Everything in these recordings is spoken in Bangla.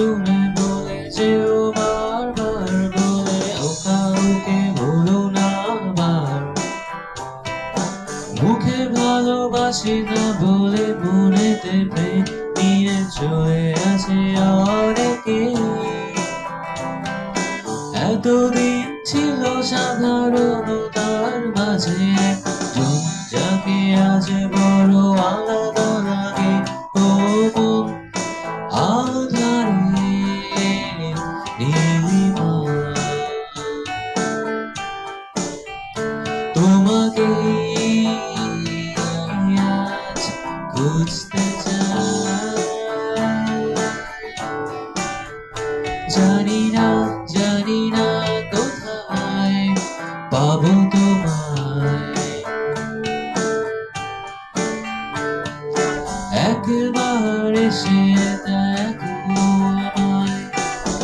তুমি বলে যেও বারবার বলে কাউকে বলো না আবার মুখে ভালোবাসি না বলে মনেতে প্রেম নিয়ে চলে আসে অনেকে এতদিন ছিল সাধারণতার মাঝে একজন যাকে আজ বড় আলাদা লাগে ও মন আধারে নীলিমা তোমাকে আজ খুঁজতে চাই জানি না কোথায় পাবো তোমায় একবার এসে দেখো আমায়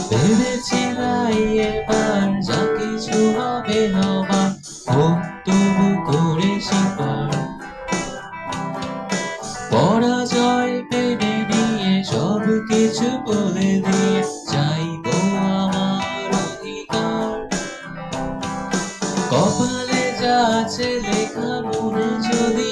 ভেবেছিলাই এবার যা কিছু হবে হবার হোক তবু করে স্বীকার পরাজয় মেনে নিয়ে সব কিছু বলে দিয়ে চাইবো আমার অধিকার কপালে যা আছে লেখা মনে যদি